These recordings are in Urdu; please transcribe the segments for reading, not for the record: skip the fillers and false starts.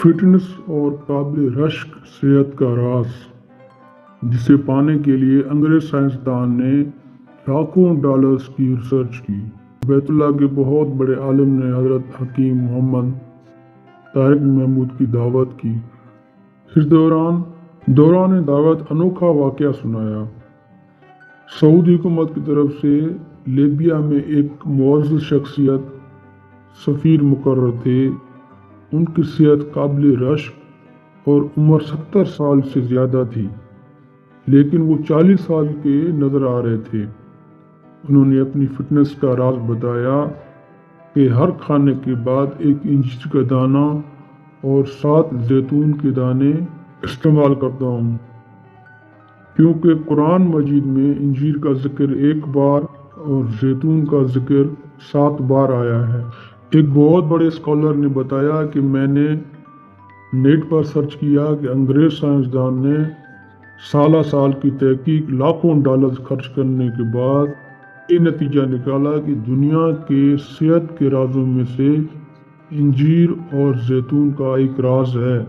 فٹنس اور قابل رشک صحت کا راز، جسے پانے کے لیے انگریز سائنسدان نے لاکھوں ڈالرز کی ریسرچ کی۔ بیت اللہ کے بہت بڑے عالم نے حضرت حکیم محمد طارق محمود کی دعوت کی۔ اس دوران دعوت انوکھا واقعہ سنایا۔ سعودی حکومت کی طرف سے لیبیا میں ایک معزز شخصیت سفیر مقرر تھے۔ ان کی صحت قابل رشک اور عمر 70 سال سے زیادہ تھی، لیکن وہ 40 سال کے نظر آ رہے تھے۔ انہوں نے اپنی فٹنس کا راز بتایا کہ ہر کھانے کے بعد 1 انجیر کا دانہ اور 7 زیتون کے دانے استعمال کرتا ہوں، کیونکہ قرآن مجید میں انجیر کا ذکر 1 بار اور زیتون کا ذکر 7 بار آیا ہے۔ ایک بہت بڑے اسکالر نے بتایا کہ میں نے نیٹ پر سرچ کیا کہ انگریز سائنسدان نے سال کی تحقیق لاکھوں ڈالرز خرچ کرنے کے بعد یہ نتیجہ نکالا کہ دنیا کے صحت کے رازوں میں سے انجیر اور زیتون کا ایک راز ہے۔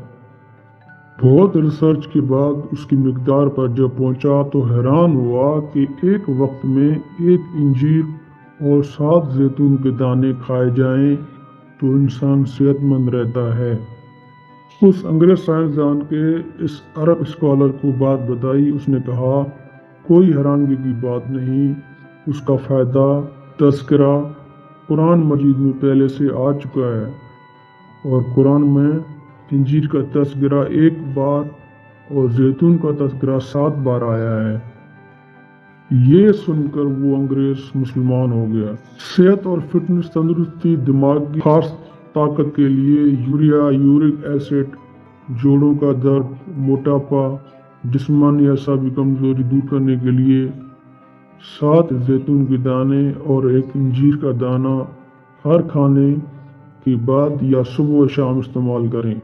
بہت ریسرچ کے بعد اس کی مقدار پر جب پہنچا تو حیران ہوا کہ ایک وقت میں 1 انجیر اور 7 زیتون کے دانے کھائے جائیں تو انسان صحت مند رہتا ہے۔ اس انگریز سائنسدان کے اس عرب اسکالر کو بات بتائی۔ اس نے کہا کوئی حیرانگی کی بات نہیں، اس کا فائدہ تذکرہ قرآن مجید میں پہلے سے آ چکا ہے، اور قرآن میں انجیر کا تذکرہ 1 بار اور زیتون کا تذکرہ 7 بار آیا ہے۔ یہ سن کر وہ انگریز مسلمان ہو گیا۔ صحت اور فٹنس، تندرستی، دماغ کی خاص طاقت کے لیے یوریا، یورک ایسڈ، جوڑوں کا درد، موٹاپا، جسمانی اعصابی کمزوری دور کرنے کے لیے 7 زیتون کے دانے اور 1 انجیر کا دانہ ہر کھانے کے بعد یا صبح و شام استعمال کریں۔